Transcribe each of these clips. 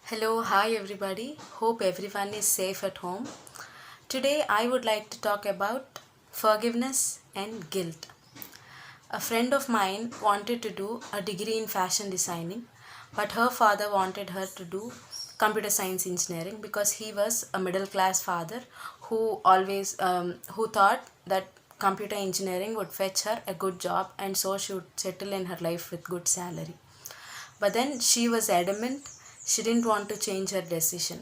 Hello, hi everybody. Hope everyone is safe at home. Today I would like to talk about forgiveness and guilt. A friend of mine wanted to do a degree in fashion designing, but her father wanted her to do computer science engineering because he was a middle class father who thought that computer engineering would fetch her a good job and so she would settle in her life with good salary. But then she was adamant she didn't want to change her decision.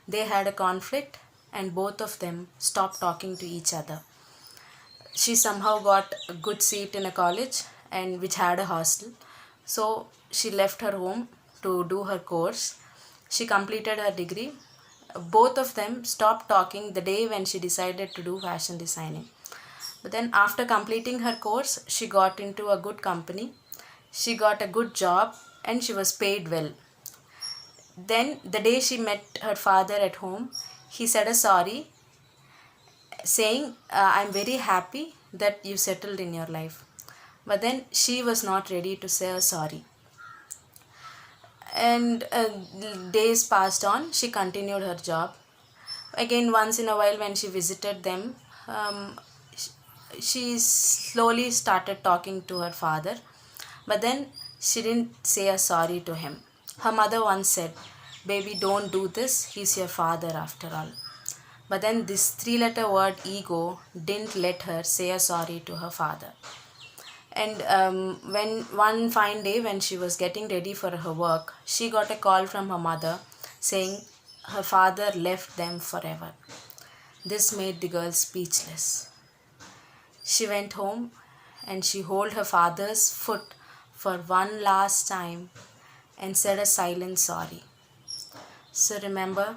They had a conflict and both of them stopped talking to each other. She somehow got a good seat in a college and which had a hostel. So she left her home to do her course. She completed her degree. Both of them stopped talking the day when she decided to do fashion designing. But then after completing her course, she got into a good company. She got a good job and she was paid well. Then, the day she met her father at home, he said a sorry, saying, I'm very happy that you settled in your life. But then she was not ready to say a sorry. And days passed on, she continued her job. Again, once in a while, when she visited them, she slowly started talking to her father. But then she didn't say a sorry to him. Her mother once said, Baby, don't do this, he's your father after all. But then this three-letter word ego didn't let her say a sorry to her father. And when one fine day when she was getting ready for her work, she got a call from her mother saying her father left them forever. This made the girl speechless. She went home and she held her father's foot for one last time and said a silent sorry. So remember,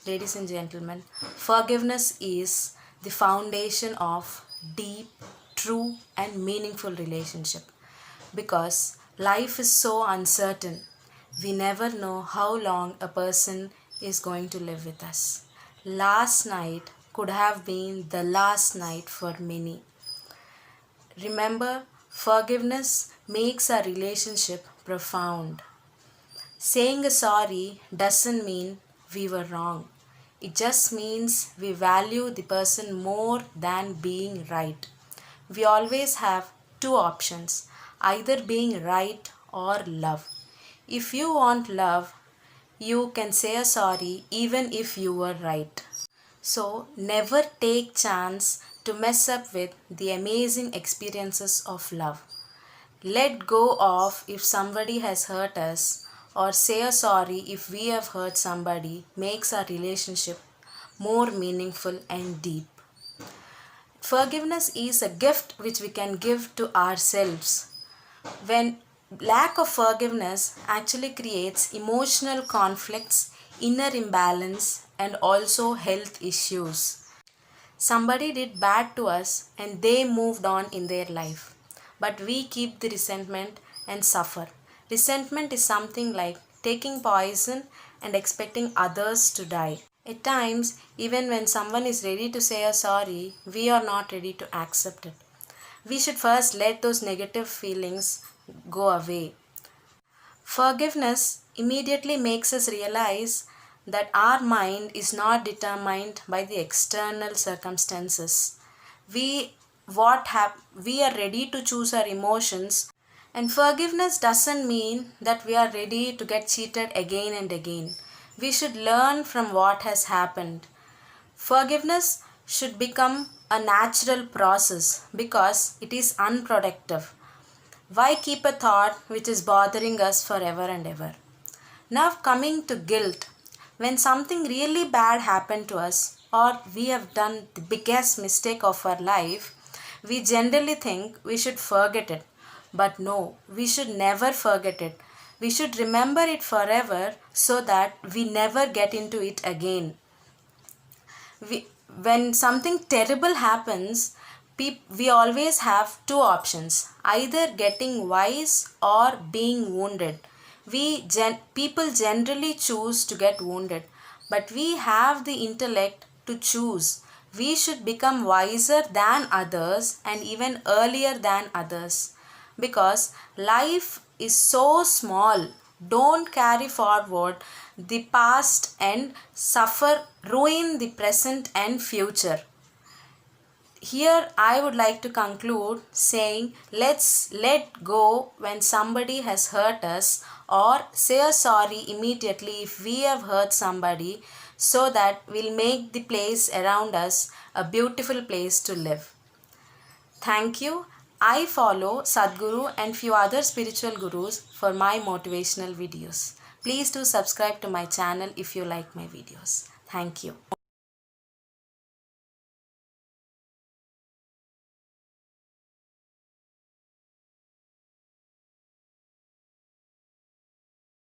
ladies and gentlemen, forgiveness is the foundation of deep, true, and meaningful relationship. Because life is so uncertain, we never know how long a person is going to live with us. Last night could have been the last night for many. Remember, forgiveness makes our relationship profound. Saying a sorry doesn't mean we were wrong. It just means we value the person more than being right. We always have two options, either being right or love. If you want love, you can say a sorry even if you were right. So never take chance to mess up with the amazing experiences of love. Let go of if somebody has hurt us or say a sorry if we have hurt somebody makes our relationship more meaningful and deep. Forgiveness is a gift which we can give to ourselves. When lack of forgiveness actually creates emotional conflicts, inner imbalance, and also health issues. Somebody did bad to us and they moved on in their life. But we keep the resentment and suffer. Resentment is something like taking poison and expecting others to die. At times, even when someone is ready to say a sorry, we are not ready to accept it. We should first let those negative feelings go away. Forgiveness immediately makes us realize that our mind is not determined by the external circumstances. We we are ready to choose our emotions, and forgiveness doesn't mean that we are ready to get cheated again and again. We should learn from what has happened. Forgiveness should become a natural process because it is unproductive. Why keep a thought which is bothering us forever and ever? Now, coming to guilt. When something really bad happened to us or we have done the biggest mistake of our life, we generally think we should forget it. But no, we should never forget it. We should remember it forever so that we never get into it again. When something terrible happens, we always have two options, either getting wise or being wounded. People generally choose to get wounded, but we have the intellect to choose. We should become wiser than others and even earlier than others because life is so small. Don't carry forward the past and ruin the present and future. Here I would like to conclude saying, let's let go when somebody has hurt us, or say a sorry immediately if we have hurt somebody, so that we'll make the place around us a beautiful place to live. Thank you. I follow Sadhguru and few other spiritual gurus for my motivational videos. Please do subscribe to my channel if you like my videos. Thank you.